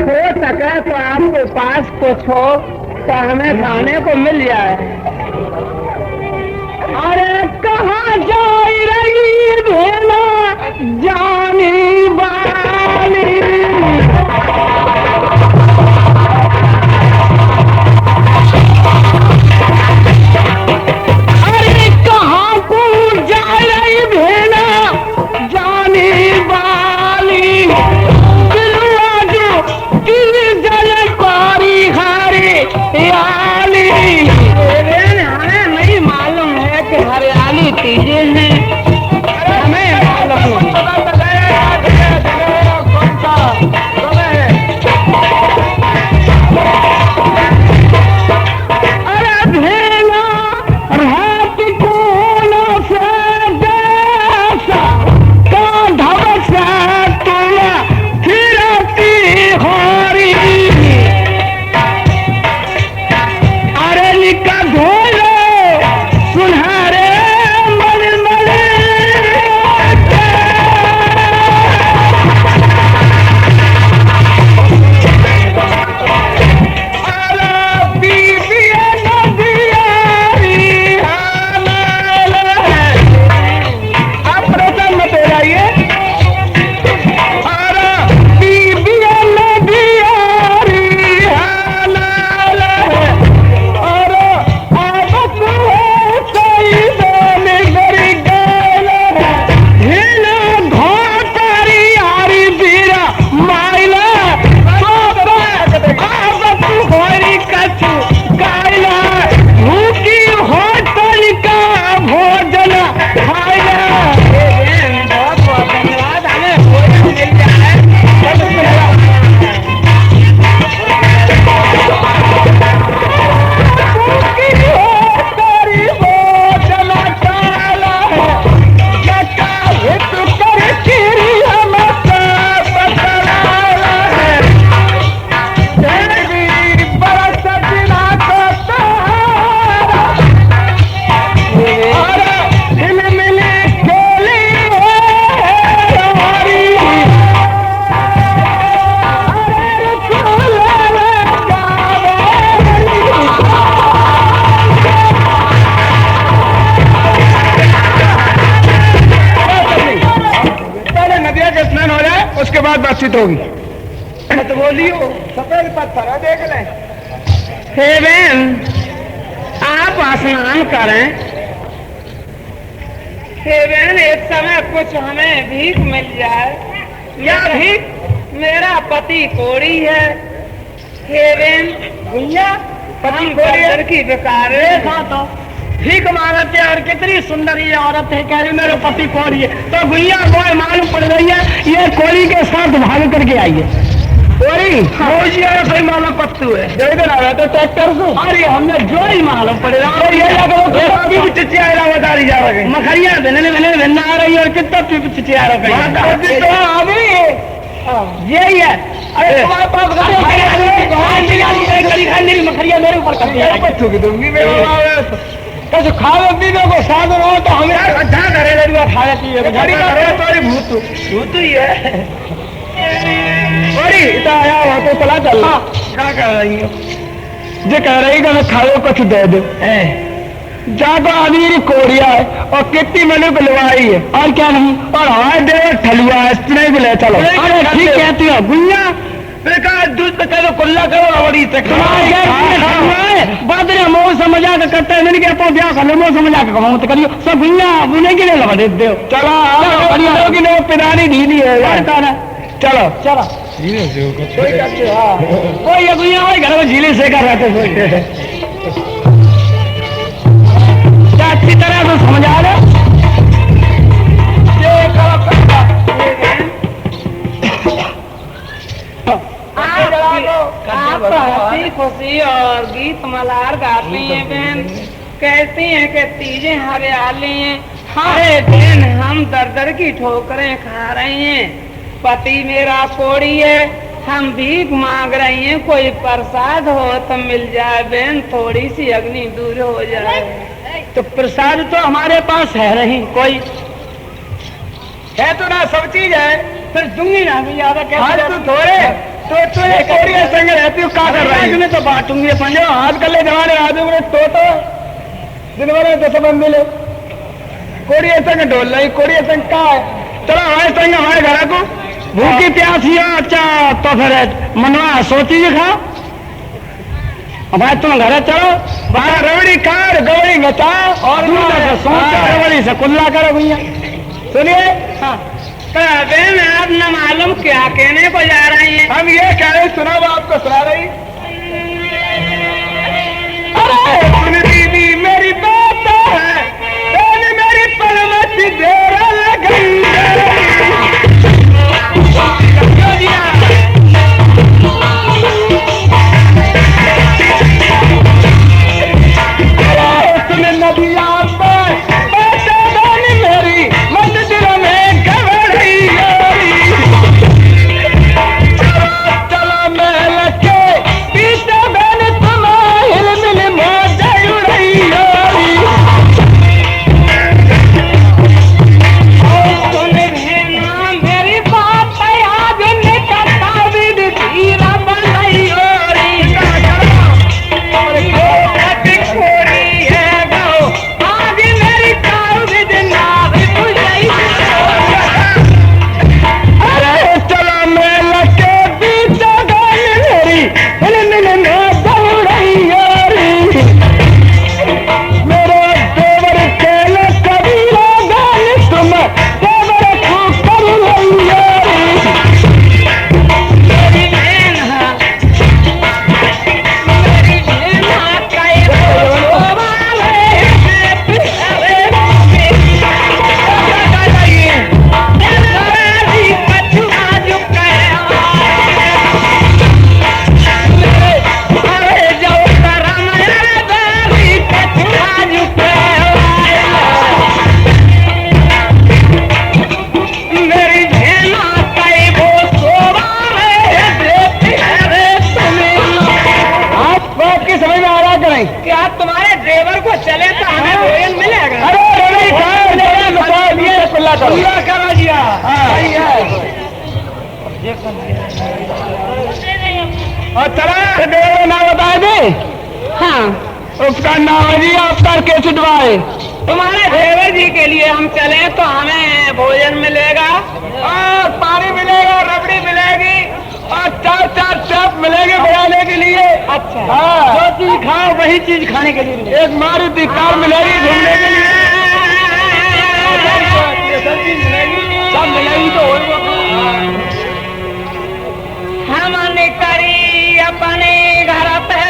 हो सके तो आपके पास कुछ हो तो हमें खाने को मिल जाए। अरे कहाँ जा रही भेना जानी बानी, अरे कहाँ को जा रही भेना जानी बाली, दिलवा जो किल जल पारी हारे आली। हमें नहीं मालूम है कि हरियाली तीजे हैं, हमें मालूम कौन सा समय है। अरे भेना रात कौन से जैसा का ढब से तुम फिरती होरी, अरे लिखा धोलो सुनहरे मलमल के। अरे बीबिया नदियारी हाल है, आप परेशान मत हो जाइए। अरे बीबिया नदियारी हाल है, अरे आबत है सही दोने गरी गैल है, हिना घोटारी यारी बीरा माइला आबत होरी कछु गाइला, भूखी होटल का भोजन खाइला। बहुत बहुत धन्यवाद, हमें भोजन मिल जाए सब मिलेगा। भूखी होटरी भोजन खाइला है, जटा हित कर चिरी हम सब बतलाला है। देवी बरस दिला को तारा, अरे हिल मिले खेली है हमारी, अरे रुकुला में गावेली। पहले नदिया का स्नान हो जाए, उसके बाद बातचीत होगी। तो बोलियो, सफेद पत्थर है, देख लें। हे बहन, आप स्नान करें। हे बहन, इस समय कुछ हमें भीख मिल जाए, या भीख मेरा पति कोड़ी है। हे बहन, भैया पति कोड़ी की बेकार है, भीख मांगते हैं और कितनी सुंदर ये औरत है, कह रही मेरे पति कोड़ी है। तो भैया बोए मालूम पड़ रही है, ये कोड़ी के साथ भाग करके आई है। कोड़ी सही मालूम पत्तू है, इधर आ रहा था ट्रैक्टर से। अरे हमने जो ही मालूम पड़ेगा, ये चिचिया बता रही जा रही मखरिया भिन्न आ रही है, और कितना चिचिया यही है। अरे तुम्हारे पास मखरिया मेरे ऊपर कैसे खावे पीने को साधन हो तो हमें अच्छा करे खाने पीने भूत ही है। बड़ी आया हुआ तो चला चल क्या कह रही है, जो कह रही कि मैं खाओ कुछ दे दो। ज्यादा अमीर कोरिया है और कितनी मैंने बुलवाई है, और क्या नहीं, और हाय दे ठलुआ है, इतने भी ले चलो। अरे ठीक कहती हो गुइया, दूध पे कह दो कुल्ला करो बड़ी बादरिया मोह समझा के करते हैं, मैंने क्या ब्याह कर लो मोह समझा के कमाओ तो करियो सब गुइया बुने के लिए लगा दे दो। चलो पिदानी ढीली है ना, चलो चलो कोई गुइया वही घर में झीले से कर रहे थे, क्या अच्छी तरह से समझा लो। आप हंसी खुशी और गीत मल्हार गाती हैं बहन, कहती हैं कि तीजें हरियाली हैं। अरे बहन, हम दर दर की ठोकरें खा रही हैं, पति मेरा कोड़ी है, हम भीख मांग रही हैं, कोई प्रसाद हो तो मिल जाए बहन, थोड़ी सी अग्नि दूर हो जाए। तो प्रसाद तो हमारे पास है नहीं, कोई है तो ना, सब चीज है, फिर दूंगी ना भी ज्यादा। तो थोड़े तो एक संग रहती हूँ, क्या कर रही है? तो बांटूंगी अपन जो आजकल के जमाने आदमी में तो दिन भर में 10 बंद मिले, कोड़ी संग ढोल रही, कोड़ी संग का है। चलो हमारे संग हमारे घर को भूखी प्यासी हो। अच्छा तो फिर मनवा सोची खा भाई, तुम घर चलो बाहर रबड़ी कार गवड़ी गचा और रबड़ी से कुल्ला करो भैया। सुनिए हाँ बहन आप न मालूम क्या कहने को जा रही हैं? हम ये कह रहे सुना वो आपको सुना रही। अरे सुन दीदी मेरी बात है, मेरी पलमत देर गई नदिया मेरी मंदिर में गवड़ी चलो महल के पीछे बहन तुम हिल मिल मौज उड़ई सुन भेना मेरी बात याद निकलता विद धीरा बनई क्या तुम्हारे ड्राइवर को चले तो हमें भोजन मिलेगा? अरे खुला करो दिया और चला ड्राइवर नाम बता दे। हाँ उसका नाम है जी अवतार के चुटवाए। तुम्हारे ड्राइवर जी के लिए हम चले तो हमें भोजन मिलेगा और पानी मिलेगा, रबड़ी मिलेगी और 4 चप मिलेंगे बनाने के लिए। अच्छा हाँ जो चीज खाओ वही चीज खाने के लिए एक मारुति कार मिलेगी घूमने के लिए, सब चीज मिलेगी, सब मिलेगी तो हमने करी अपने घर पे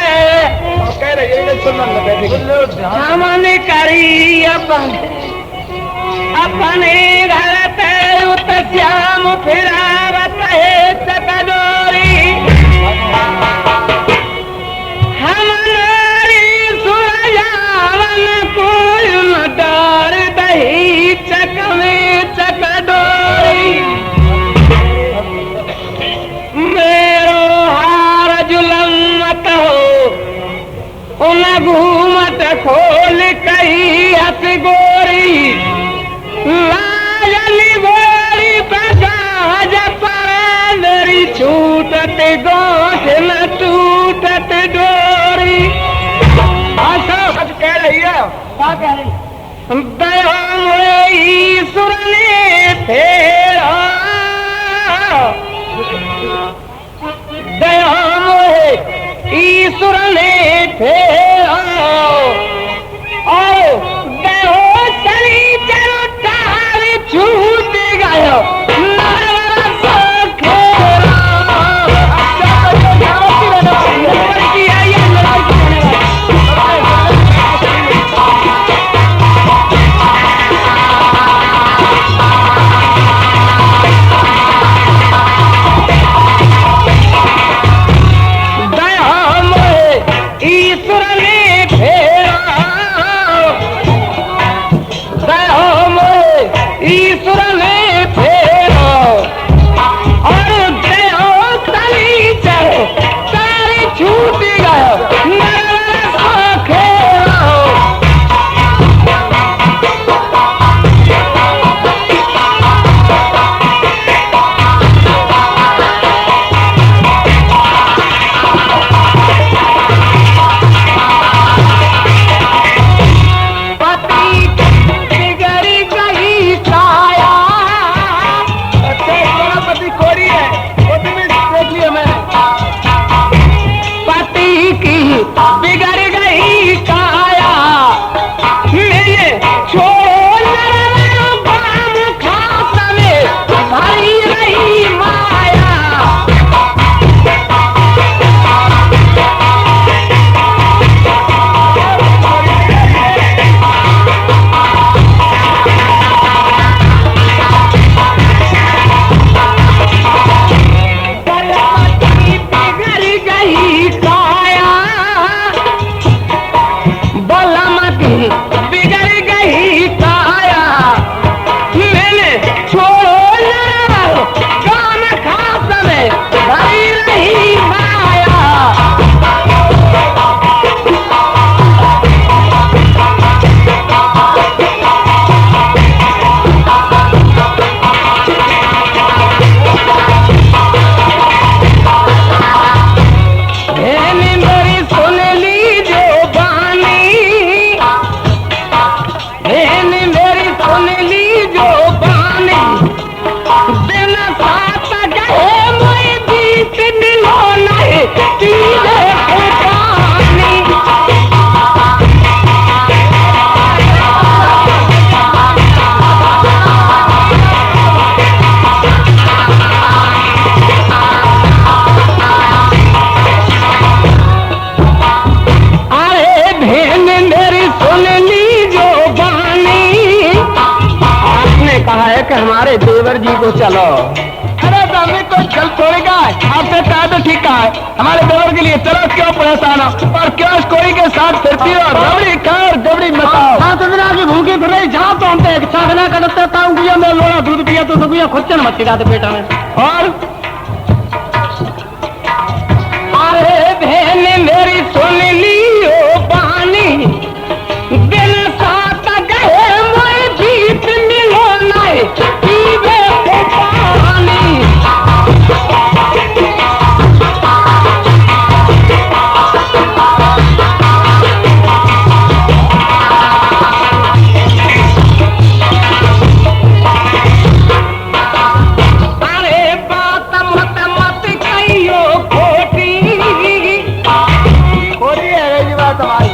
कह रही है हमने करी अपने घर पे श्याम फिरावत है चकदोरी हमारी सुरजावन कोई न डार दही चक में चकदोरी मेरो हार जुलम मत हो उन घूमत खोल कही हथ गोरी लाजली गोरी बगाज पर मेरी छूटत गोठ न टूटत डोरी। आज कह रही है क्या कह रही? दया ईश्वर ने फेरा दया ईश्वर ने फेरा और दया चली चलो तार छूट गयो ईश्वर ने फेरा देवर जी को चलो। अरे दादी कोई चल छोड़ेगा, आपसे कहा तो ठीक कहा है, हमारे देवर के लिए चलो, क्यों परेशान हो और क्यों इस कोई के साथ फिरती हो, रबड़ी खाओ जबड़ी मचाओ। हाँ तो बिना की भूखी फिर रही जाओ तो हम साधना करते ताऊंगिया में लोड़ा दूध पिया तो सुबह खुच्चन मत चिराते पेटा में। और अरे बहन मेरी सुन लियो पानी दिल साथ गए मोए जीत मिलो नहीं पीवे को पानी। अरे बात मत मत कहियो खोटी खोटी है ये बात हमारी।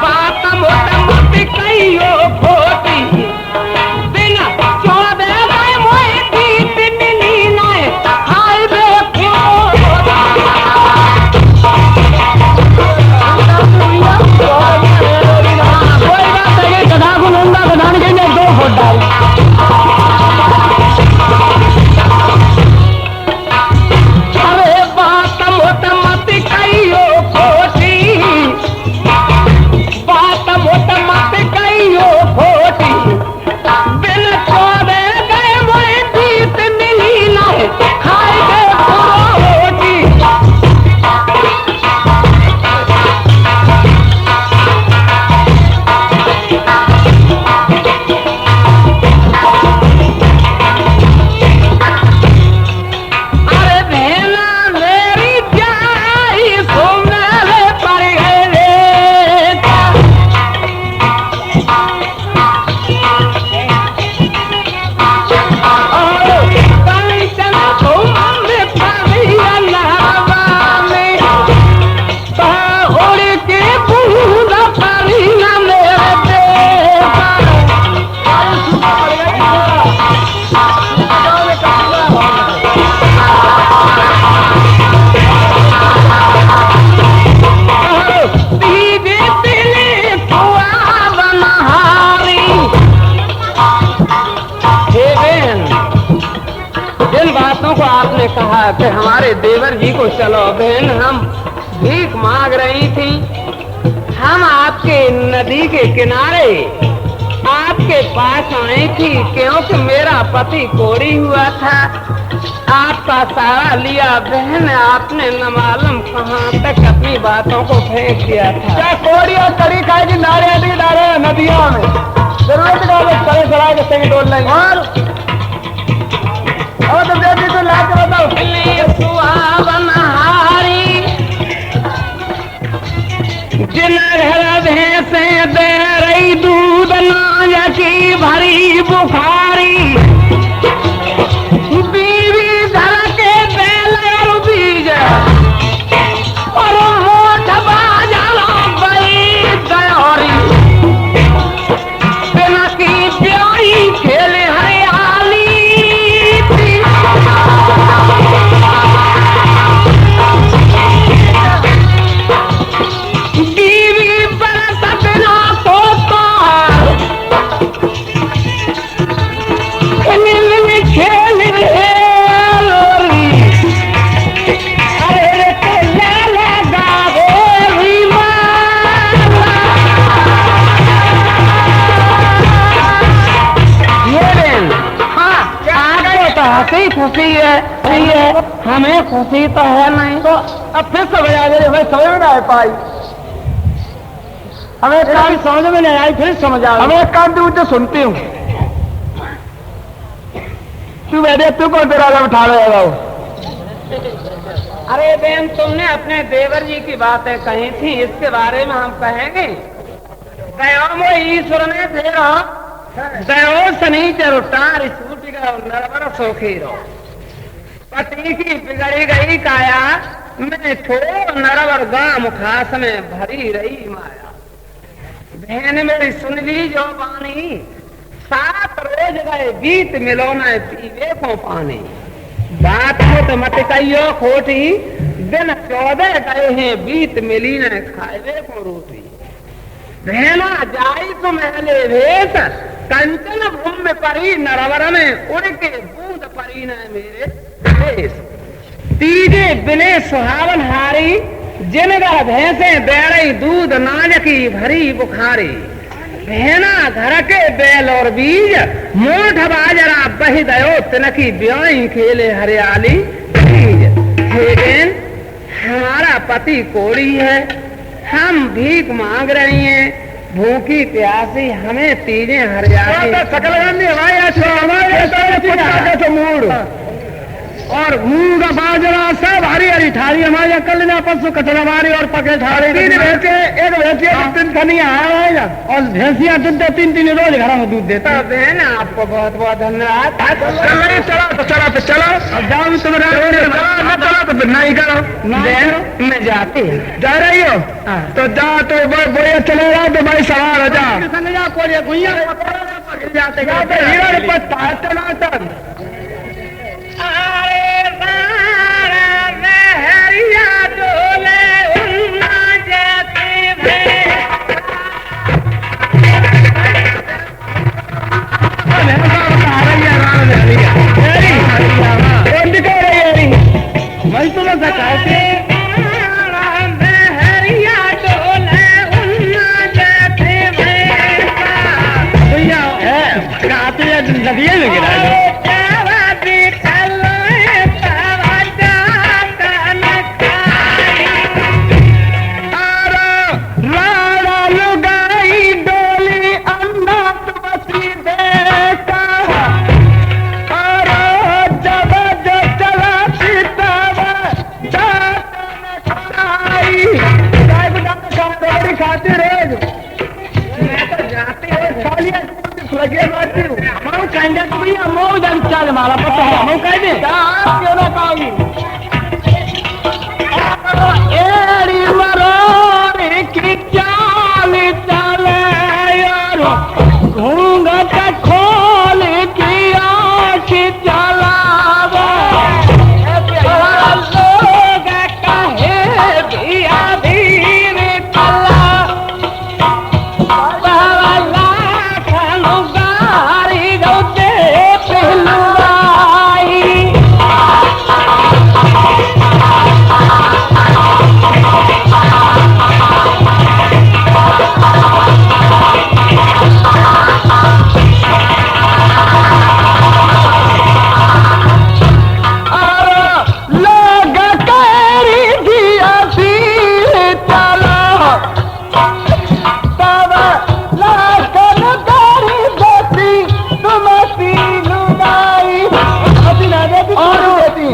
बात मत मत कहियो खोटी बिना चौदह गए मोए जीत मिली नहीं हाय बे कोई बात नहीं, गधा को नंदा गधान के लिए 2 फुट डाल। अरे बात मोट मत कहियो खोटी, बात मोट मत कहियो खोटी बिन चौदह गए मोए जीत मिली नहीं खाए गए रोटी। अरे बहना मेरी जाई सो मेरे पर गए रेता। और कंचन तुम पानी अल्लाह में तो उड़ के बूंद पानी न मेरे बेटा। दीदी दिली पुआ बनहारी। हे बहन, जिन बातों को आपने कहा कि हमारे देवर जी को चलो, बहन हम भीख मांग रही थी, हम आपके नदी के किनारे आपके पास आई थी क्योंकि मेरा पति कोड़ी हुआ था, आपका सहारा लिया। बहन आपने न मालूम कहाँ तक अपनी बातों को फेंक दिया था। क्या कोड़ी और कड़ी खाएगी नारे नदियों में जरूरत का लोग चले चढ़ाए के संग डोल लेंगे। और तो बेटी तो ला के बताओ सुहावन हारी जिन घर भैंसे दे रही दूध नाज की भरी बुखारी। बीवी घर के बैल और बीज और मोठ बाजारा बड़ी दयोरी बिना की प्यारी खेले हरियाली। बीवी बरसत ना सोता खेल लोरी। अरे लगा हंसी खुशी है, हमें खुशी तो है नहीं। तो अब फिर समझ आ गई, हमें समझ में नहीं पाई, हमें काम समझ में नहीं आई, फिर समझ आ गई। हमें एक काम तो सुनती हूँ, तू बैठे, तू कौन तेरा उठा रहा हो? अरे बहन, तुमने अपने देवर जी की बातें कही थी, इसके बारे में हम कहेंगे। दया ईश्वर ने फेरो दयो शनिचर टार छूट गयो नरवर सोखी रो। पति की बिगड़ी गई काया मैं थो नरवर गाम खास में भरी रही माया। बहन मेरी सुन ली जो पानी, 7 रोज गए बीत मिलो न पीवे को पानी। बात हो तो मत कहियो खोटी, दिन 14 गए हैं बीत मिली न खाए को रोटी। बहना जाई तो महले भेस कंचन भूमि परी नरवर में उड़ के बूंद परी न मेरे देश। तीजे बिने सुहावन हारी जिनगा भैंसे बेड़ई दूध नाजकी भरी बुखारी। भेना घर के बैल और बीज मोठ बाजरा बही दयो तिनकी ब्याई खेले हरियाली बीज। हे बेन हमारा पति कोड़ी है, हम भीख मांग रही हैं, भूखी प्यासी हमें तीजे हरियाली। सकल हमारे मूड और मूंग बाजरा सब हरी हरी ठारी हमारे कल ना परसों कचरा मारी और पके ठारे। तीन भैंसे एक भैंसिया तीन खनिया आएगा और भैंसिया दूध तीन रोज घर में दूध देता है ना। आपको बहुत बहुत धन्यवाद। चला तो चलो जाओ चला तो फिर नहीं करो मैं जाती जा रही हो तो जा तो बोया चलेगा तो भाई सवार हो जा जाते नदिया में गिरा खाते रोज मैं तो जाते लगे बात भैया मऊ चल मारा पता है मऊ कह दे क्यों ना पाऊंगी एड़ी मरोड़ी की चाल चले यार घूंघट खोल की आँख चलावे लोग कहे भिया धीर कला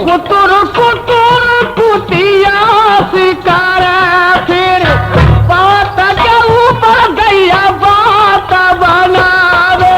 कुतुर कुतुर कुतिया शिकार फिर बात के ऊपर गैया बात बनावे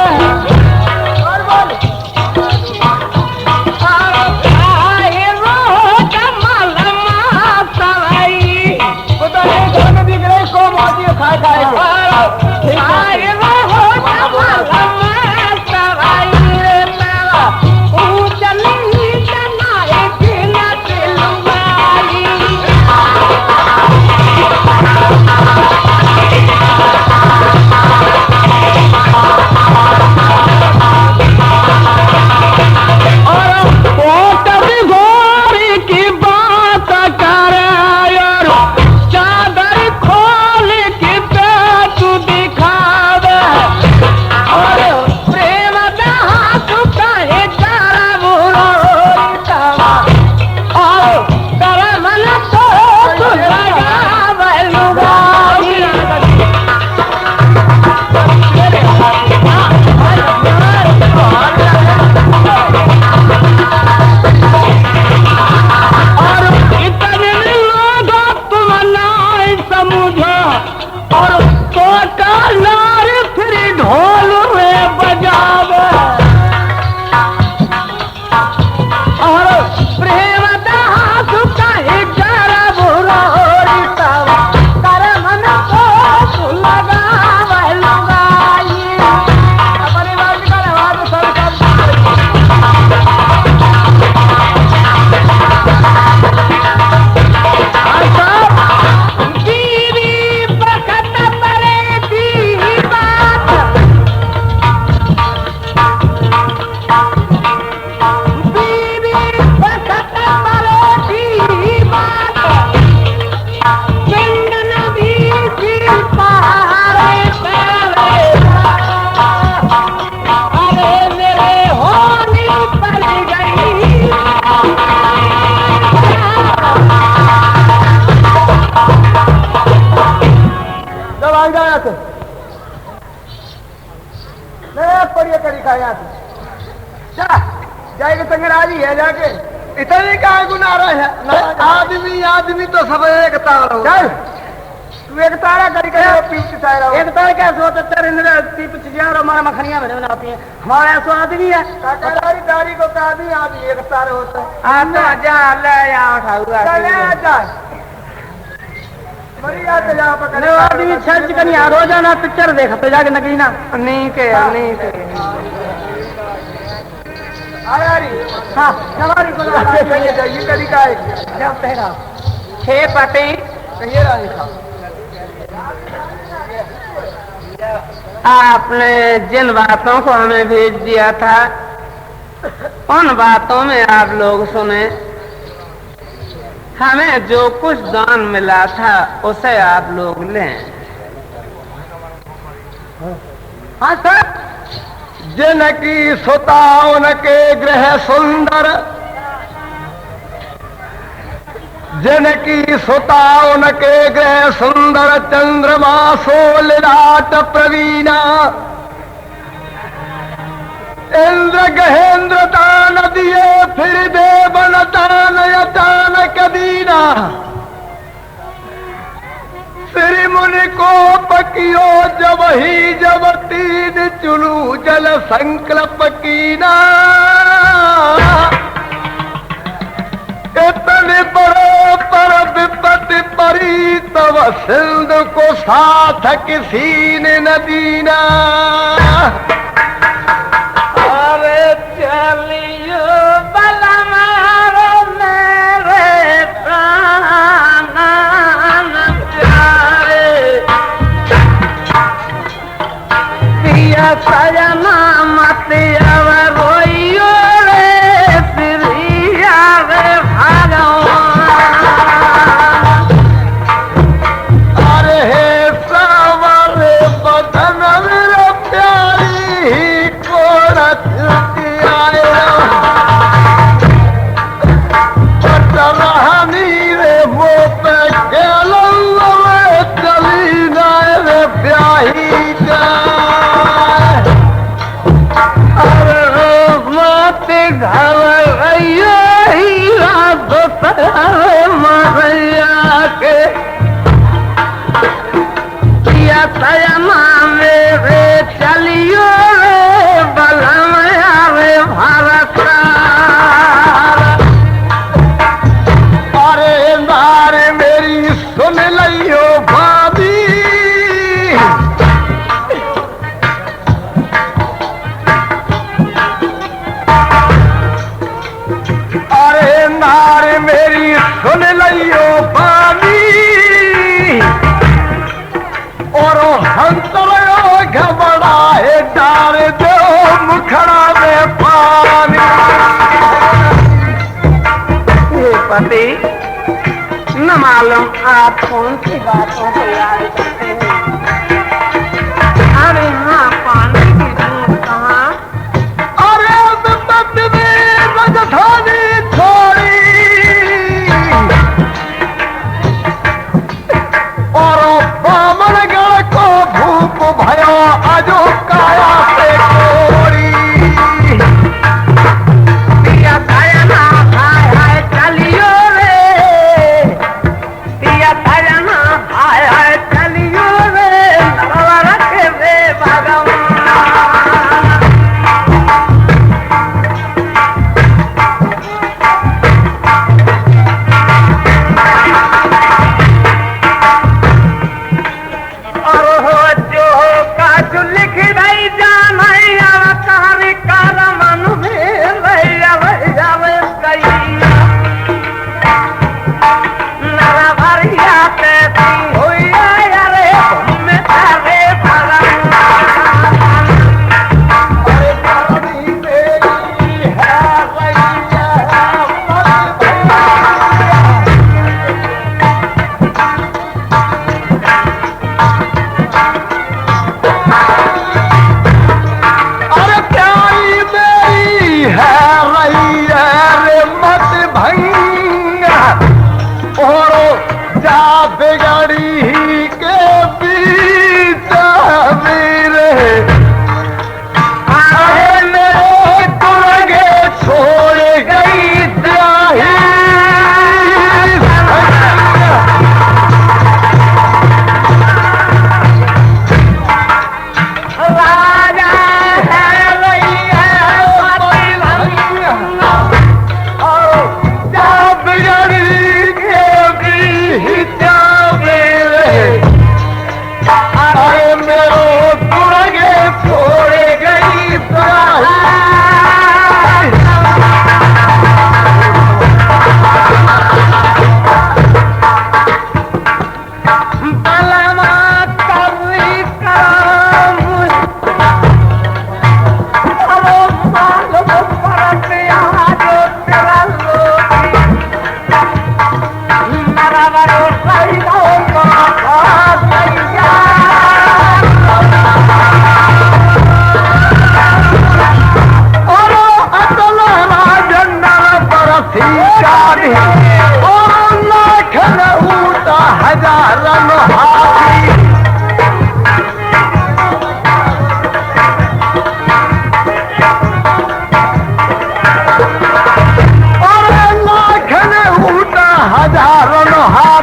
जा यहाँ से जाएगा संग राजी है जाके इतने का गुना रहा है आदमी आदमी तो सब एक तारा चल तू एक तारा करी कर एक तारा क्या सोच तेरे मारा मखनिया बने बनाती है हमारा ऐसा आदमी है दारी को आदमी आदमी एक तारा होता है जा ले यहाँ उठाऊंगा आदमी छज कनी रोजाना पिक्चर देखते जाके नगीना नहीं के हाँ सवारी को ये कभी का छे पति आपने जिन बातों को हमें भेज दिया था उन बातों में आप लोग सुने हमें जो कुछ दान मिला था उसे आप लोग लें। हाँ सर जिनकी सुता उनके गृह सुंदर जिनकी सुता उनके गृह सुंदर चंद्रमा सोलराट प्रवीणा इंद्र गहेंद्र दान दिए फिर देवन दान अचानक दीना श्री मुनि को पकियो जब ही जब तीन चुलू जल संकल्प कीना इतने बड़े पर विपत्ति परी तब सिंध को साथ किसी ने न दीना चलियो बलमारो मेरे प्राण प्यारे पिया सजना मत अब रोइयो रे प्रिया रे भगवान अरे हे सावरे बदन मेरे प्यारी कोरत चलियो बलम रे भारत अरे नारे मेरी सुन लियो भाभी अरे नारे मेरी सुन लियो भाभी और हंसलो घबराए डाल दो मुखड़ा में पानी पति न मालूम आप कौन सी बातों को याद करते हैं अरे हाँ पानी की दूध कहाँ अरे विपत्ति में राजधानी छोड़ी और बामनगढ़ को भूप भयो अजो काया से छोड़ी पिया सजना हाय हाय चलियो रे पिया सजना हाय हाय चलियो रे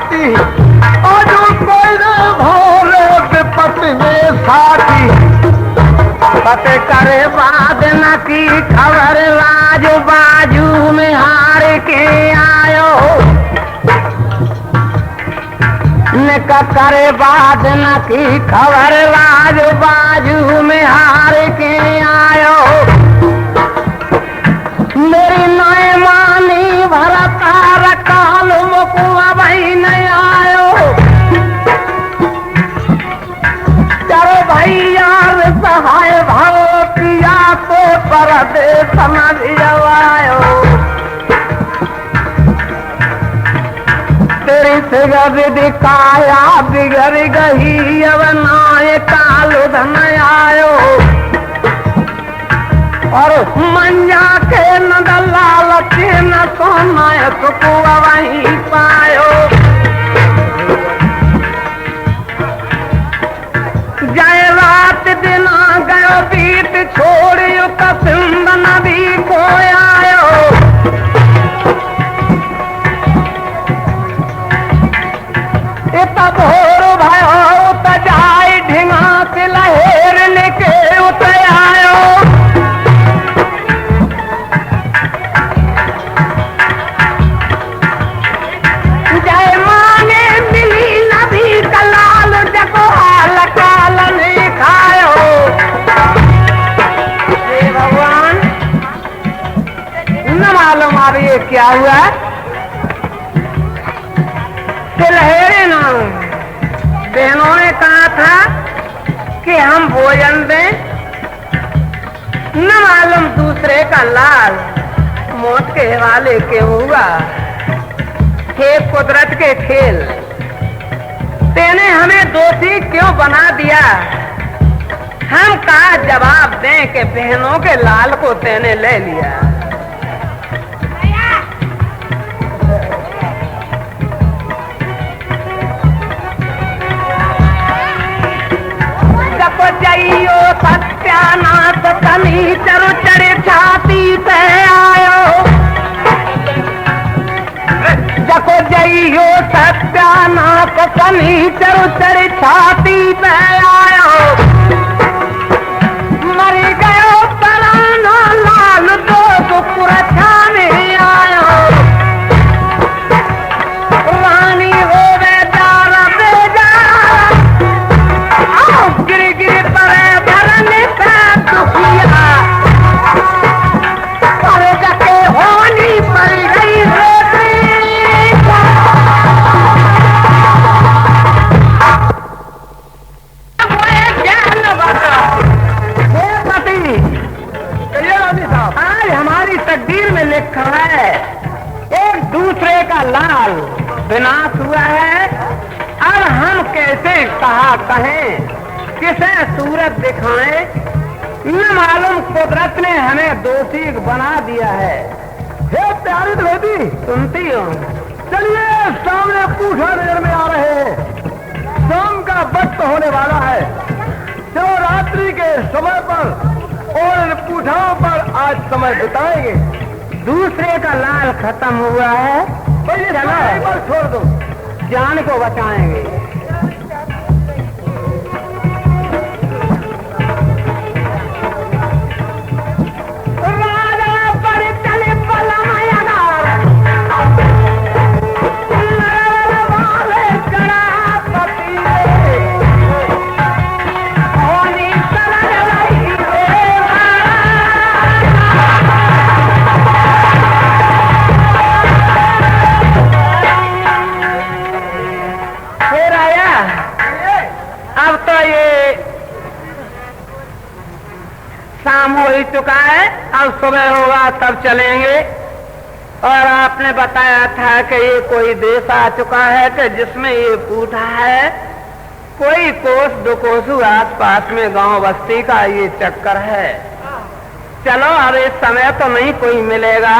बाटी और जो कोई न भोरे विपत में साथी पते करे बाद न की खबर लाजो बाजू में हार के आयो न करे बाद न की खबर लाजो बाजू में हार के आयो मेरी नए मानी भरता रकाल मुकुआ भाई नहीं आयो चलो भाई यार सहाय भाव किया तो पर दे समझ आयो तेरी सिगर दिखाया बिगड़ गई अब नाय काल धन आयो और मंजा के न दलाल के न सोना सुकुआ वहीं पायो जय रात दिन गयो बीत छोड़ियो कसिंद नदी को आयो इत भोर भयो त जाय ढिंगा से लहेर लेके उत आयो जय माने मिली नदी कलाल जको हाल काल नहीं खायो हे भगवान न मालूम अब ये क्या हुआ लहेरे ना बहनों ने कहा था कि हम भोजन दें न मालूम दूसरे का लाल मौत के हवाले के हुआ हे कुदरत के खेल तेने हमें दोषी क्यों बना दिया हम कहा जवाब दें कि बहनों के लाल को तेने ले लिया जाइयो सत्यानाथ कनी चरु चढ़े छाती पे आयो जको जाइयो सत्यानाथ कनी चरु चढ़े छाती पे आयो मरी गयो परानो लाल दो दुपुर छाने आयो रानी हो बेचारा बेचारा गिर गिर परे भरने पे दुखिया पर जके होनी पड़ गई आज हमारी तकदीर में लिखा है एक दूसरे का लाल विनाश हुआ है अब हम कैसे कहा कहें किसे सूरत दिखाएं न मालूम कुदरत ने हमें दोषी बना दिया है हे प्यारी बेटी सुनती हो चलिए सामने पूछा नजर में आ रहे हैं शाम का वक्त होने वाला है जो रात्रि के समय पर और इन पूछाओं पर आज समय बिताएंगे दूसरे का लाल खत्म हुआ है चलो एक बार छोड़ दो जान को बचाएंगे शाम हो ही चुका है अब सुबह होगा तब चलेंगे और आपने बताया था कि ये कोई देश आ चुका है कि जिसमें ये पूछा है कोई कोस दो कोसू आस पास में गांव बस्ती का ये चक्कर है चलो अब इस समय तो नहीं कोई मिलेगा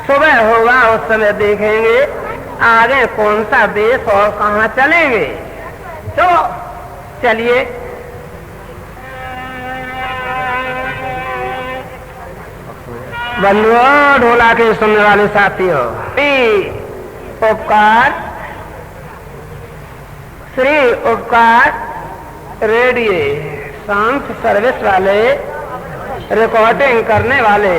सुबह होगा उस समय देखेंगे आगे कौन सा देश और कहाँ चलेंगे तो चलिए बंधुओं ढोला के सुनने वाले साथियों उपकार श्री उपकार रेडियो शांत सर्विस वाले, रिकॉर्डिंग करने वाले,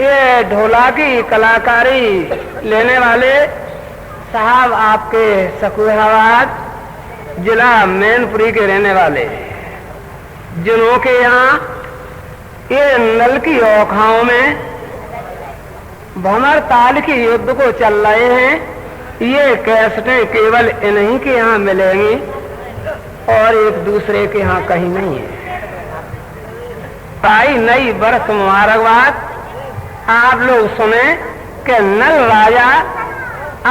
ये ढोला की कलाकारी लेने वाले साहब आपके सकुहाबाद जिला मैनपुरी के रहने वाले, जिन्हों के यहाँ ये नल की औखाओं में भंवर ताल की युद्ध को चल रहे हैं। ये कैसेटें केवल इन्हीं के यहाँ मिलेंगी और एक दूसरे के यहाँ कहीं नहीं है। ताई नई बरस मुबारकबाद। आप लोग सुने कि नल राजा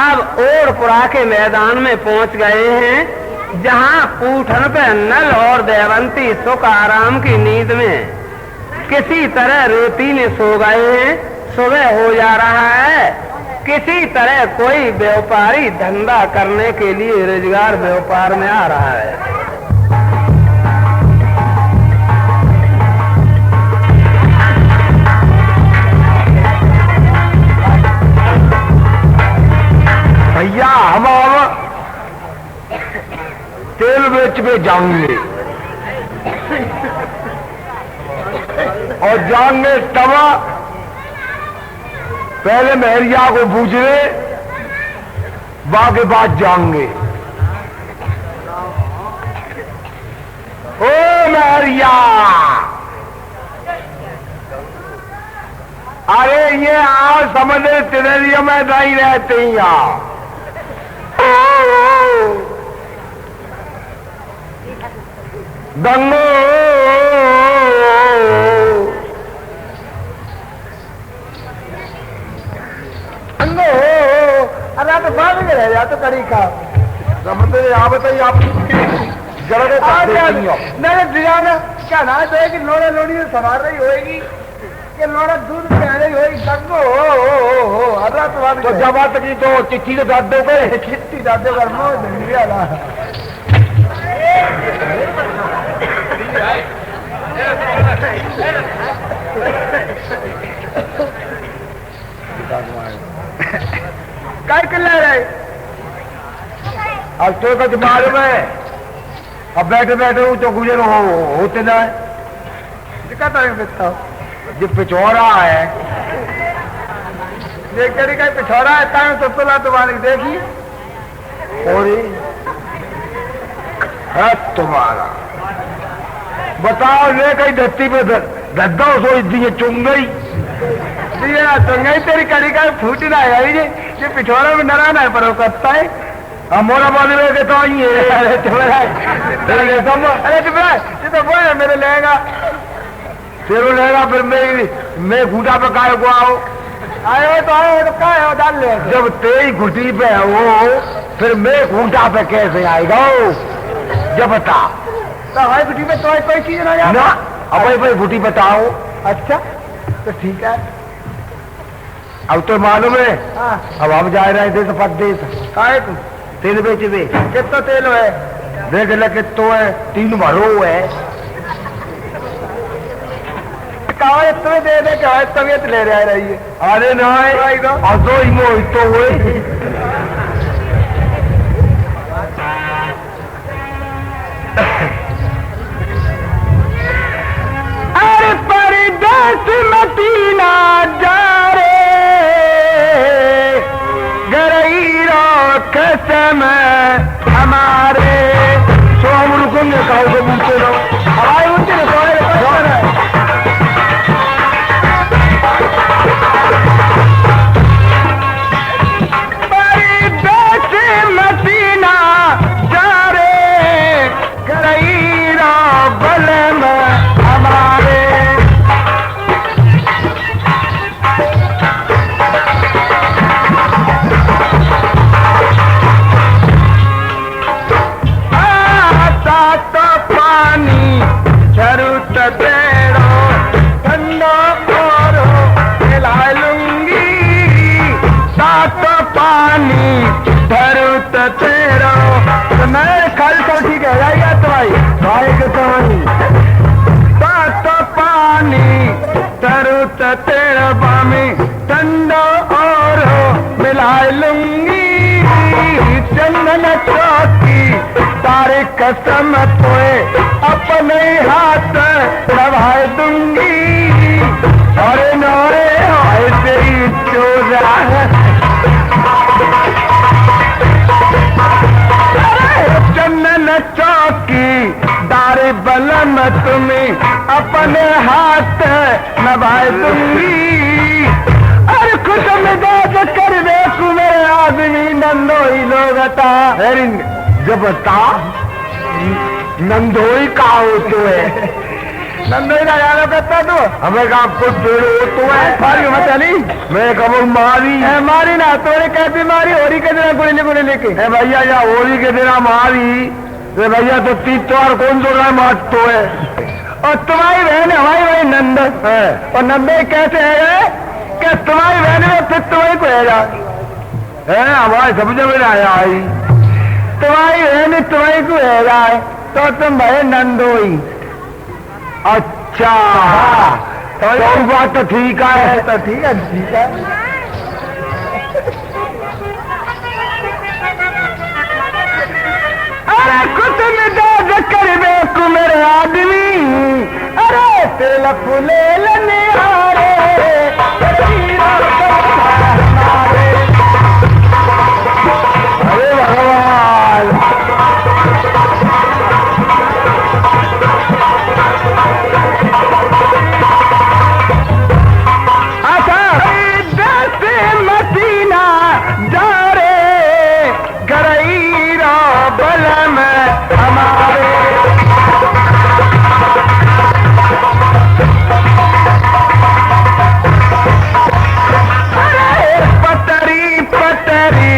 अब ओरपुरा के मैदान में पहुंच गए हैं, जहां पूठन पे नल और देवंती सुख आराम की नींद में किसी तरह रेती में सो गए हैं। सुबह हो जा रहा है। किसी तरह कोई व्यापारी धंधा करने के लिए रोजगार व्यापार में आ रहा है। भैया हम तेल बेच पे जाएंगे और जाएंगे तवा पहले महरिया को पूछने, बाकी बात जाएंगे। ओ महरिया, अरे ये आज समझे तिररिया में नहीं रहते यहाँ। गंगो अरे आप तो बाद में रह जाते कड़ी का समझते यहाँ बताइए आप जरा क्या ना है कि लोड़ा लोड़ी संभाल रही होगी कि लोड़ा दूध पह रही होगी। गंगो हो अरे तो जब बात की तो चिट्ठी तो दाद दो गए, चिट्ठी दाद दो कर काय कर रहे अब तो कुछ मालूम है। अब बैठे बैठे तो गुजर होते ना दिखाता है जो पिछोड़ा है देख कर पिछोड़ा है टाइम तो तुला तुम्हारी देखी और तुम्हारा बताओ ले कहीं धरती पे धद्दा सो दिए चुंग गई चुंगई तेरी कड़ी का फूट ना है ये पिछोड़ा में डराना है पर वो करता है। मोरा बोले के तो ही है अरे तो वो है मेरे लेगा फिर वो लेगा फिर मैं घूटा पे काय को आओ आए तो आए तो काय हो डाल ले। जब तेरी घुटी पे है वो फिर मैं घूटा पे कैसे आएगा जब बता तो हमारी घुटी पे तो कोई चीज ना अब भाई घुटी बताओ। अच्छा तो ठीक है अब तो मालूम है। अब हम जा रहे हैं देश परदेश काय तेल बेच दे कितना तेल है देख ले कितो है 3 भरो है तुम्हें दे दे क्या तबियत ले रही है। अरे नहीं अजो इमो तो हुए अरे परदेस मदीना जा रे गरईरो कसम हमारे सोम रुकेंगे कहो तो पूछते रहो हवाई उनके मदीना जा रे गरईरो बलम हमारे तेरो ठंडा और मिला लूंगी सात पानी धरुत तेरो तो मैं कल तो ठीक है जाएगा तो भाई के तो सात पानी धरुत तेरा पानी ठंडा और मिला लूंगी चंदन चौकी तारे कसम तोए अपने हाथ नभाए दूंगी और नौरे हाय तेरी चोरा चंदन चौकी दारे बलम तुम्हें अपने हाथ नभाए दूंगी अरे खुद मिजाज कर देखू मेरे आदमी नंदोई लोगता जब बता नंदोई का हो तो है नंदोई ना याद करता तो हमें का कुछ हो तो है सारी मत चली मैं कब मारी है मारी ना तोरे कैसी मारी होरी के दिन गुड़े लेके है भैया या होली के दिन मारी भैया तो तीन त्योहार कौन जो रहा मार तो है और तुम्हारी बहन हमारी भाई नंद है और नंदे कैसे है कि तुम्हारी बहन में फिर तुम्हारी को है हमारे समझ में आया आई तुम्हारी बहन तुम्हारी को है तो तुम भाई नंदोई अच्छा तो बात तो ठीक है तो ठीक है अरे कुछ मिजाज कर देखू मेरे आदमी अरे तेल फुले निहारे अरे भगवान अच्छा जैसे मदीना जा रे गरईरा बलम हमारे पटरी पटरी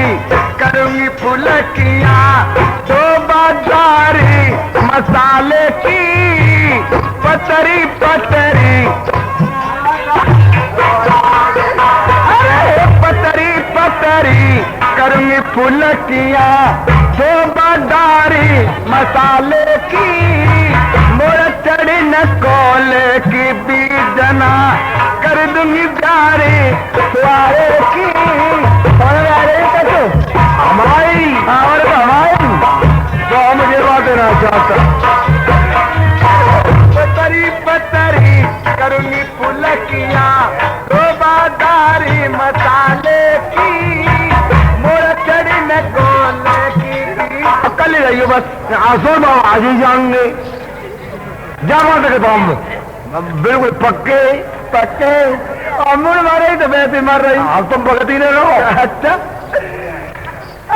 करूंगी फुलकिया तो बाजारी मसाले की पटरी पटरी अरे पटरी पटरी करूंगी फुलकिया तो बाजारी मसाले की मोर चढ़ी न कोले की बीजना कर दूंगी प्यारी सुहारे की हमारी और हमारी तो मुझे बात देना चाहता पतरी पतरी करूंगी फुलकिया तो बादारी मसाले की मोर चढ़ी न कोले की कल ही रहिए बस आसो बाबा आज ही जाएंगे जामा तक बम बिल्कुल पक्के पक्के अमूल मारे ही तो वैसे मर रही आप तुम भगती ने रहो अच्छा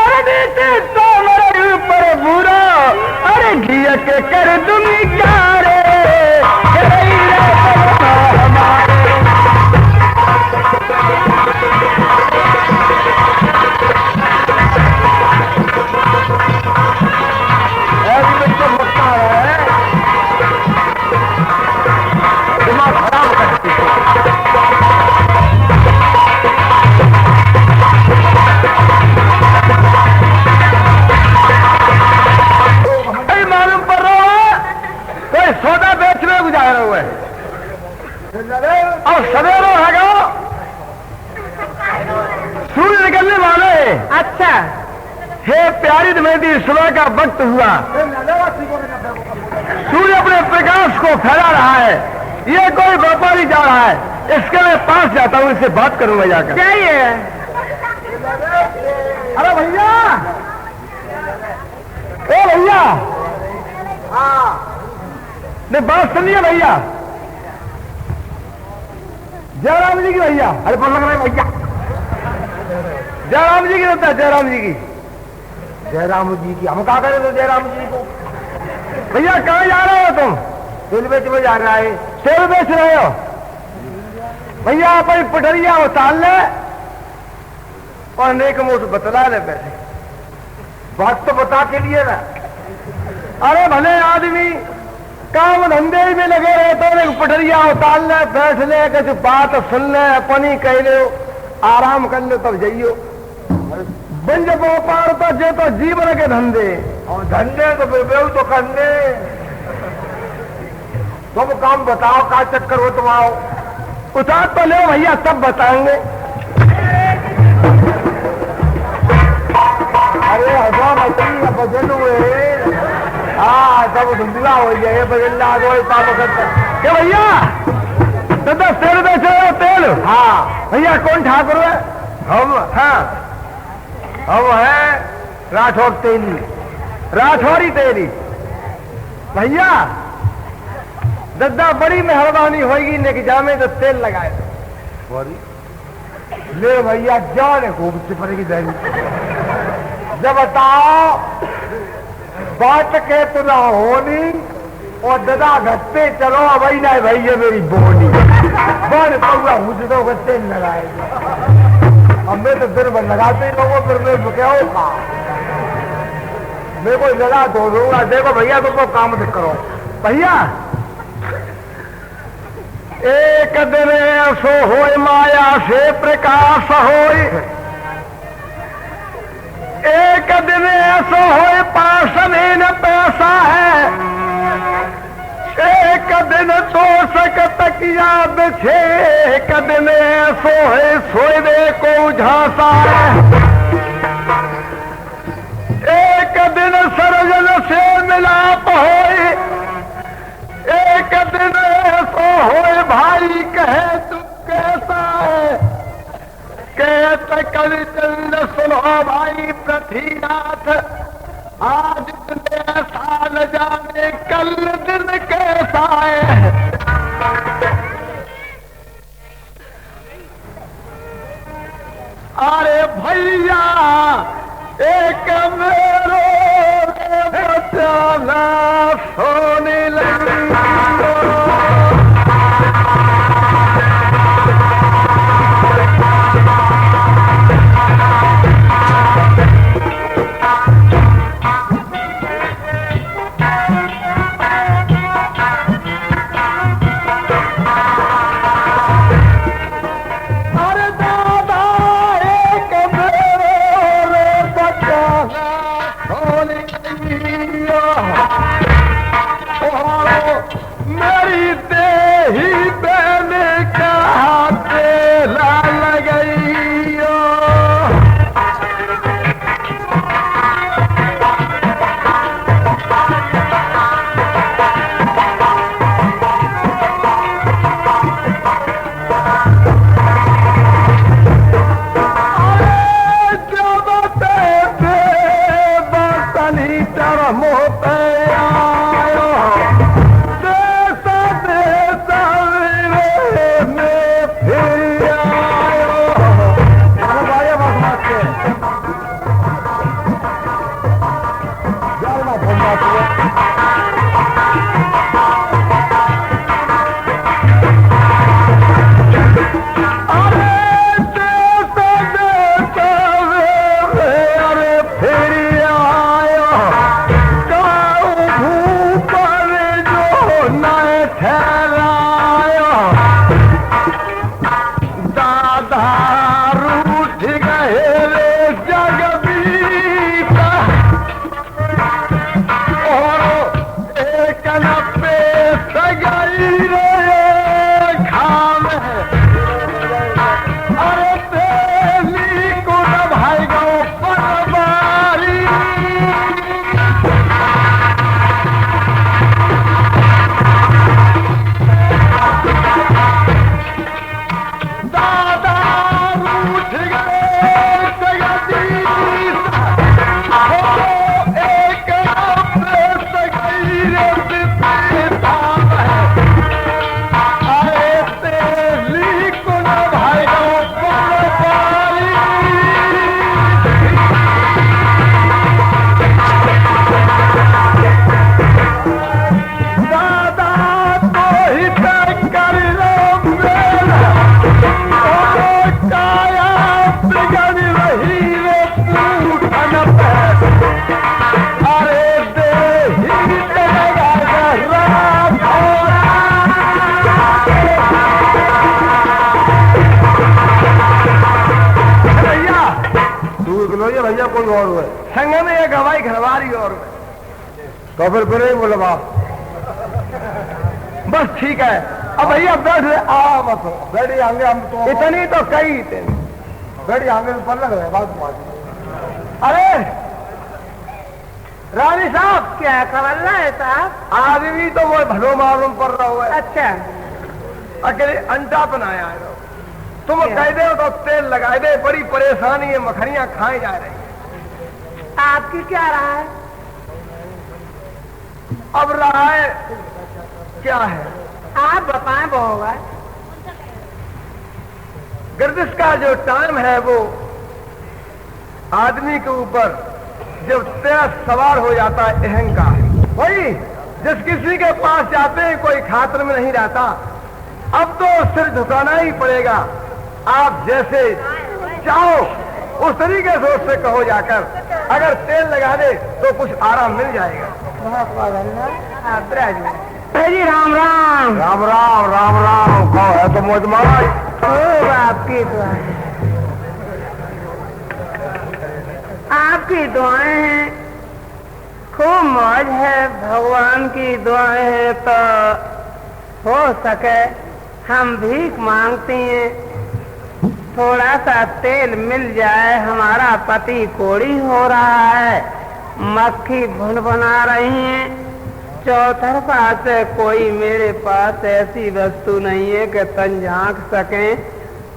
अरे बेटे तो मेरे ऊपर बुरा अरे घिया के कर दूंगी क्या रे ऐसी बच्चों मक्का है दिमाग खराब करती मालूम पड़ रहा है कोई सौदा बेचने गुजार हुए और सवेरे रहेगा सूर्य निकलने वाले अच्छा हे प्यारी मेरी सुबह का वक्त हुआ सूर्य अपने प्रकाश को फैला रहा है ये कोई व्यापारी जा रहा है इसके मैं पास जाता हूँ इससे बात करूंगा जाकर चाहिए अरे भैया ओ भैया नहीं बात सुनिए भैया जयराम जी की भैया अरे बोल लग रहा है भैया जयराम जी की होता है जयराम जी की जयराम जी की हम कहा करें तो जयराम जी को भैया कहाँ जा रहे हो तुम तेल बेच में जा रहा है तेल बेच रहे हो भैया अपनी पटरिया उतार ले और नेक मुठ बतला ले पैसे बात तो बता के लिए ना अरे भले आदमी काम धंधे में लगे रहे तो पटरिया उतार ले बैठ ले कुछ बात सुन ले अपनी कह ले आराम कर ले तब जाइयो बंज व्यापार तो जे तो जीवन के धंधे और धंधे तो बेबेऊ तो करने तुम काम बताओ का चक्कर हो तुम आओ उतार तो ले भैया सब बताएंगे अरे हजाम धुंधला हो जाए बदला पाप करता क्या भैया दादा तेल बेचे हो तेल हाँ भैया कौन ठाकुर है हम हाँ हम है राठौर तेली राठौरी तेली भैया दद्दा बड़ी मेहरबानी होगी लेके जामे तो तेल लगाए ले भैया जाने खूब चिपरेगी जाएगी जब बताओ बात के तो ना होनी और ददा घटते चलो भाई ना भैया मेरी बोनी बन पौड़ा हुजो का तेल लगाएगी अब मैं तो दिन भर लगाते ही लोगों फिर मैं क्या खा मैं कोई लगा धो दूंगा देखो भैया तुमको काम से करो भैया एक दिन ऐसो होए माया से प्रकाश होए एक दिन ऐसो होए पास में न पैसा है एक दिन तो सक तकिया बिछे एक दिन ऐसो है सोए को झांसा है एक दिन सरजन से मिलाप होए एक दिन ऐसो होए भाई कहे तू कैसा है कहते कल चंद सुनो भाई पृथ्वीनाथ आज दिन ऐसा न जाने कल दिन कैसा है अरे भैया एक मेरो बचाना सोने लगी भैया कोई और हुए संग में एक हवाई घरवारी और तो फिर बुरे बोले बाप बस ठीक है अब भैया बैठ मत बैठी आगे हम तो इतनी तो कई बैठी आगे पर लग रहे बात अरे रानी साहब क्या खबर है साहब? आदमी तो वो भलो मालूम पड़ रहा हुआ है। अच्छा अकेले अंडा बनाया है तुम क्या? कह दे तो तेल लगा दे, बड़ी परेशानी है, मखनियां खाई जा रही। आपकी क्या रहा है? अब रहा है क्या है आप बताएं बहुआ। गर्दिश का जो टाइम है वो आदमी के ऊपर जब तेरा सवार हो जाता है अहंकार, वही जिस किसी के पास जाते हैं कोई खातिर में नहीं रहता। अब तो सिर झुकाना ही पड़ेगा। आप जैसे चाहो उस तरीके से उससे कहो जाकर, अगर तेल लगा दे तो कुछ आराम मिल जाएगा। जी राम राम। राम राम राम राम। कहो है तो मौज महाराज। खूब आपकी दुआएं, आपकी दुआएं हैं, खूब मौज है, भगवान की दुआएं हैं। तो हो सके हम भीख मांगती हैं, थोड़ा सा तेल मिल जाए। हमारा पति कोड़ी हो रहा है, मक्खी भुन बना रही हैं, चौतरफा से कोई मेरे पास ऐसी वस्तु नहीं है कि तन झांक सके।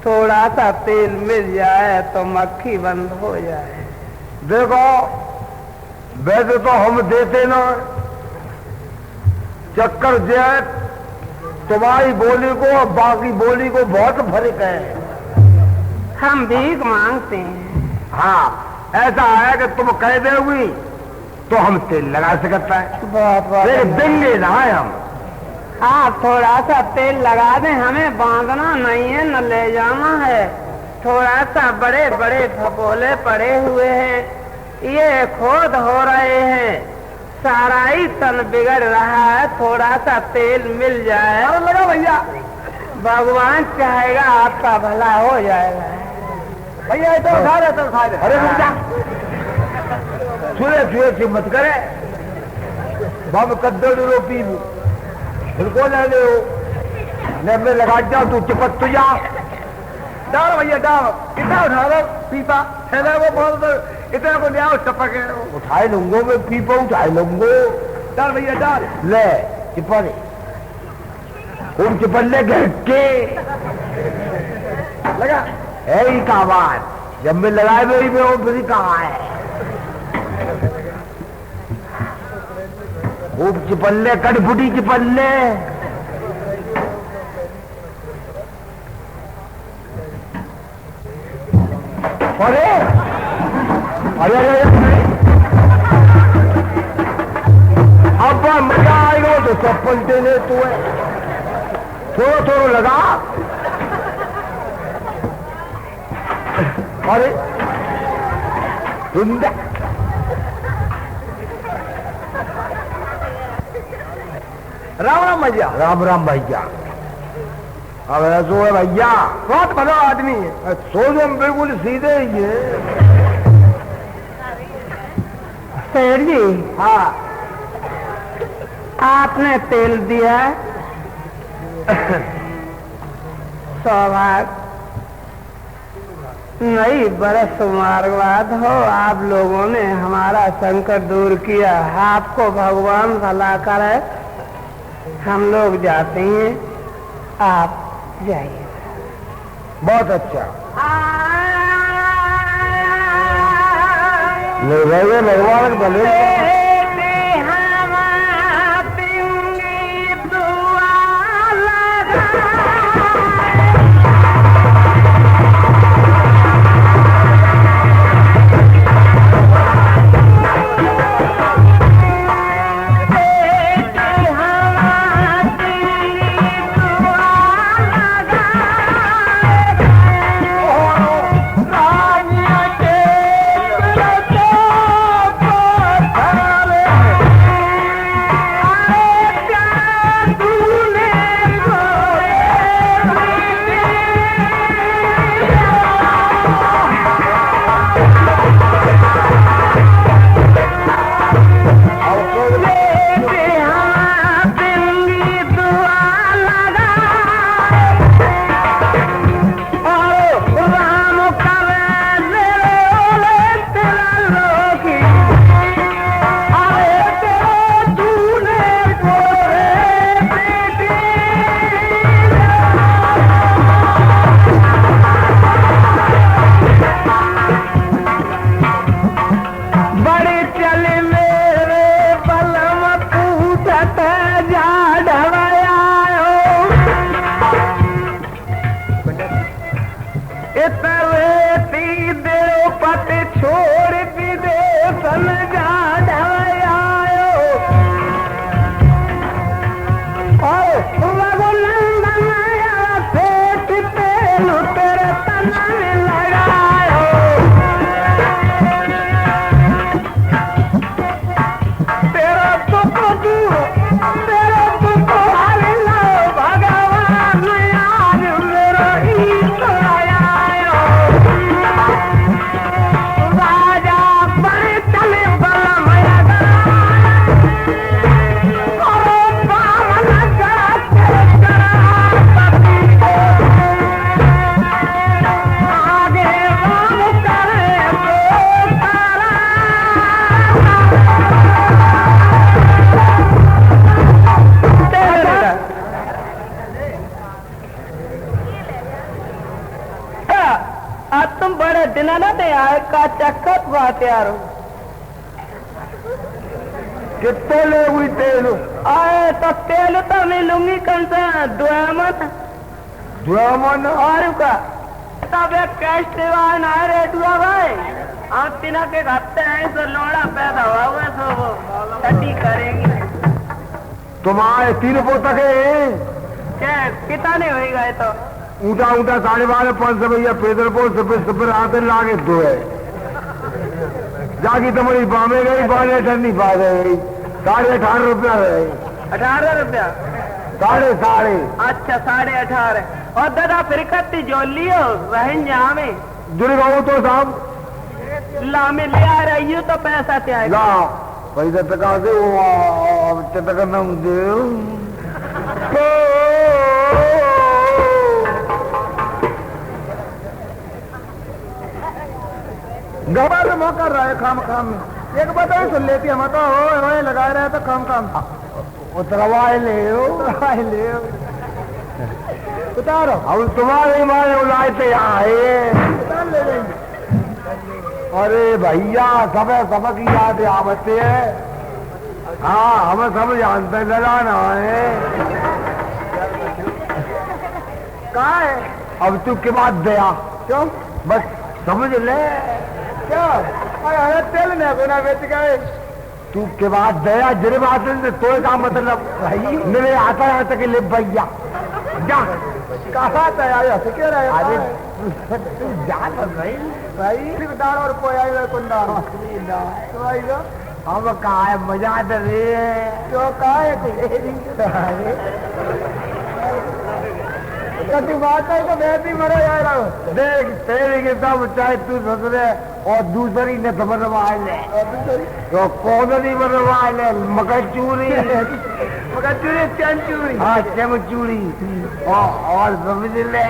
थोड़ा सा तेल मिल जाए तो मक्खी बंद हो जाए। देखो वैसे तो हम देते ना, चक्कर जो है तुम्हारी बोली को और बाकी बोली को बहुत फर्क है। हम भीख मांगते हैं। हाँ ऐसा है कि तुम कह दोगी तो हम तेल लगा सकता है। बहुत देंगे ना हम। आप थोड़ा सा तेल लगा दें, हमें बांधना नहीं है न ले जाना है। थोड़ा सा बड़े बड़े फपोले पड़े हुए हैं, ये खोद हो रहे हैं, सारा ही तन बिगड़ रहा है। थोड़ा सा तेल मिल जाए। लगा भैया, भगवान चाहेगा आपका भला हो जाएगा। भैया तो खा रहे तो खा रहे। अरे रुक जा, छुए छुए मत करे। बम कद्दू रो पी बिल्कुल ले ले मैं लगा जाओ, तू चिपक तू जा। डाल भैया डाल, कितना उठा लो पीपा थैला वो बहुत इतना को ले आओ, टपक उठाए लूंगो मैं पीपा, उठाए लूंगो। डाल भैया डाल, ले चिपा दे खूब चिपल ले घटके लगा है ही का बात। जब मैं लगाए मेरी में वो फिर कहाँ है। खूब चिपल्ले कटफुटी चिपल्ले। अरे अरे अरे अब मजा आएगा तो चप्पल देने तू है, थोड़ा थोड़ा लगा। अरे राम राम भैया। राम राम भैया। अब ऐसो है भैया, बहुत भला आदमी है, सोच हम बिल्कुल सीधे ही है। शेर जी हाँ आपने तेल दिया, सौभाग्य नई बरस मार्गवाद हो। आप लोगों ने हमारा संकट दूर किया, आपको भगवान भला करे। हम लोग जाते हैं, आप जाइए। बहुत अच्छा। भगवान भले दिन ना दे आए का चक्कर बात यार कितने ले हुई तेल आए तो तेल तो नहीं लूंगी कौन सा दुआमन और का तब एक कैश आ रहे दुआ भाई आप तीना के खाते हैं तो लोड़ा पैदा हुआ तो वो छठी करेंगी तुम्हारे 3 पोता के क्या कितने हो गए तो ऊंचा ऊंचा 12.5 भैया पैदल को सफेद आते लागे दो है जाकी तुम्हारी बामे गई 12 ठंडी पा गई 18.5 रुपया है 18 रुपया साढ़े अच्छा 18.5 और दादा फिर कत्ती जो लियो वही यहाँ में दुर्गाओ तो साहब ला में ले आ रही हूँ तो पैसा क्या है ला पैसा टका से वो टका ना दे गवा तो मौका रहा है खाम में एक बात है सुन लेती हम तो हो लगा रहे तो खाम उतरवाए ले उतारो अब तुम्हारे मारे उलाते आए उतार ले जाएंगे अरे भैया सबक याद आवते है हाँ हमें सब जानते लड़ाना है कहा है अब तू के बाद दया क्यों बस समझ ले क्या अरे तेल न बिना बेच गए तू के बाद दया जरे बात तो का मतलब भाई मेरे आता है कि ले भैया जा कहा तैयार से क्यों रहे अरे तू जान भाई दाल और पोया कुंदा भाई हम कहा है मजा दे तो कहा है कभी बात है तो मैं भी मरो यार देख तेरे के सब चाहे तू ससुरे और दूसरी ने समझवाए ले तो कौन नहीं बनवाए ले मकचूरी चंचूरी हाँ चमचूरी और समझ ले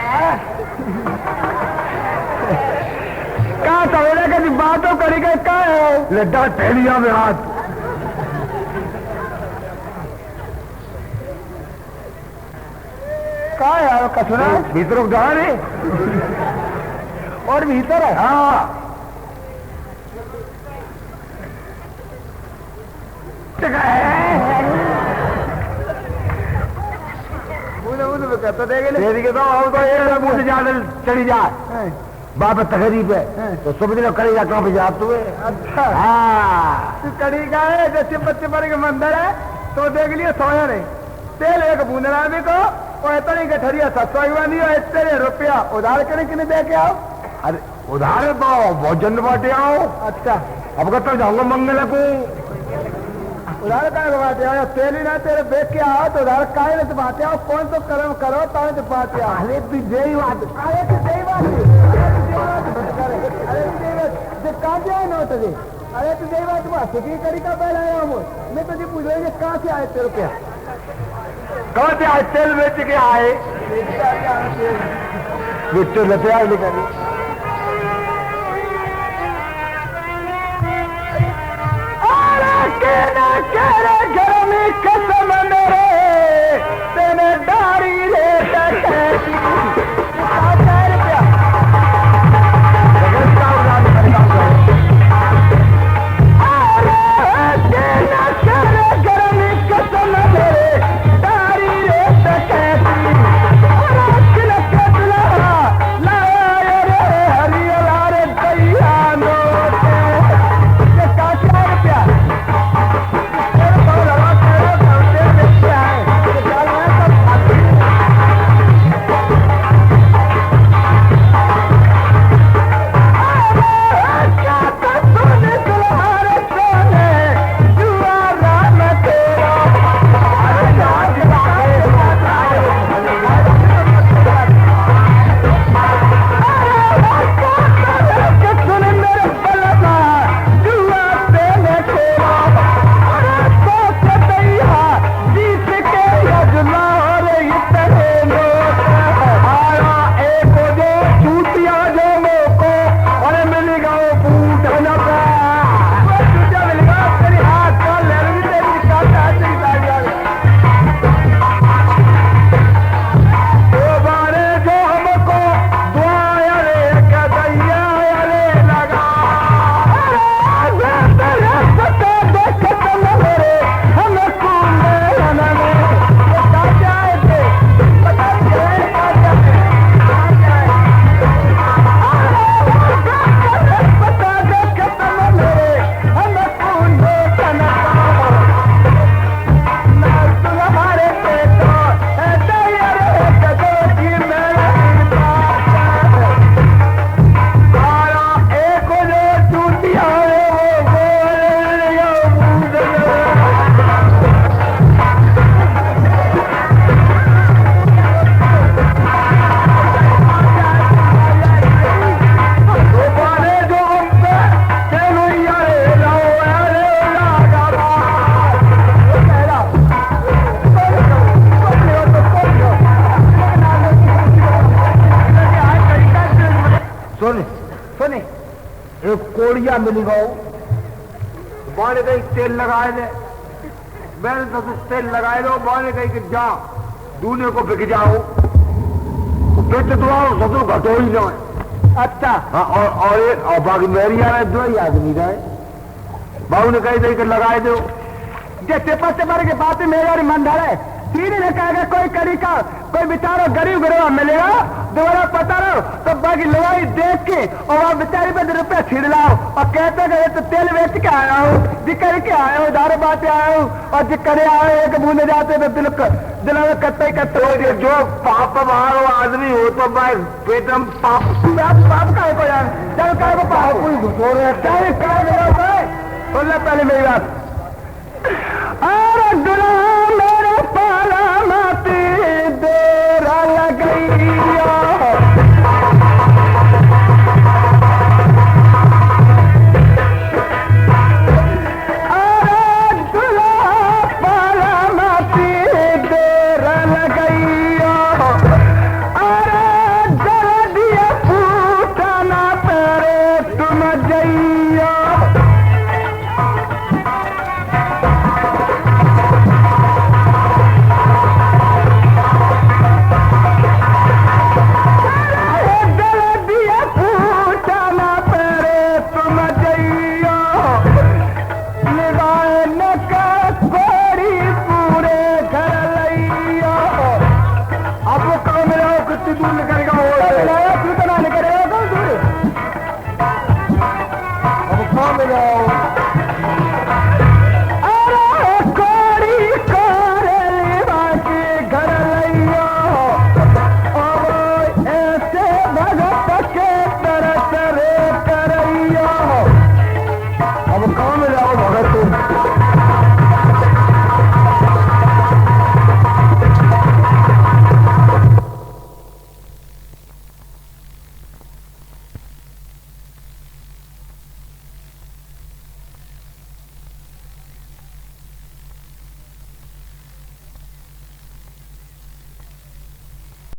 क्या सवेरे कभी बातों करेगा क्या है लड्डा थैलिया में हाथ क्या है यार कसरा भीतर उधार है और भीतर है हाँ तो देखेंगे तो मुझे ज्यादा चढ़ी जाए बाबा तकरीब है तो समझ लो कड़ी कहाँ पे जाते हुए अच्छा हाँ कड़ी का है जैसे बच्चे पर के मंदिर है तो देख लिया सोया नहीं तेल एक बूंदना भी को और इतना ही गठरिया 700 और इतने रुपया उधार करने के लिए दे के आओ अरे उधार तो भोजन बांटे आओ अच्छा अब कहता जाऊंगा मंगल को उधार का बांटे आओ तेल ही ना तेरे बेच के आओ तो उधार का ही बांटे आओ कौन तो कर्म करो तो बांटे आओ अरे तू जय बात अरे तू जय बात अरे कहाँ से आए नौत अरे तू जय बात बात सुखी कड़ी का पहला आया हूँ मैं तुझे पूछ रही कहाँ से आए तेरे रुपया कहाँ से आए तेल बेच के आए बिट्टू लतिया निकाली घर में कसम मेरे तेने डारी रे एक कोड़िया मिली गो बाने कहीं तेल लगाए ले मैंने तो तेल लगाए लो बाने कहीं कि जा दूने को बिक जाओ बेच तो आओ ससुर घटो ही जाए। अच्छा हाँ और बाकी मेरी आ रहे दो ही आदमी रहे बाबू ने कही कि लगाए दो जैसे पत्ते मारे के बात मेरा मन धरे सीधी ने कहा कोई करी का कोई बेचारा गरीब गरीब मिलेगा दोबारा पता रहो तो बाकी लड़ाई देख के और वहां बेचारी पे 2 रुपया छिड़ लाओ और कहते गए तो तेल बेच के आया हूँ जी करके आया हूँ दारू बाते आया हूँ और जी करे आए एक बूंदे जाते तो दिल में कत्ते कत्ते जो पाप मारो आदमी हो तो भाई पेटम पाप पाप का को यार चल का पाप कोई घुसो रहे चाहे बोल पहले मेरी बात अरे दुला मेरे पाला माती देरा लगैया अरे दुला पाला माती देरा लगैया अरे जरा दिया फूटा ना पेरे तुम जई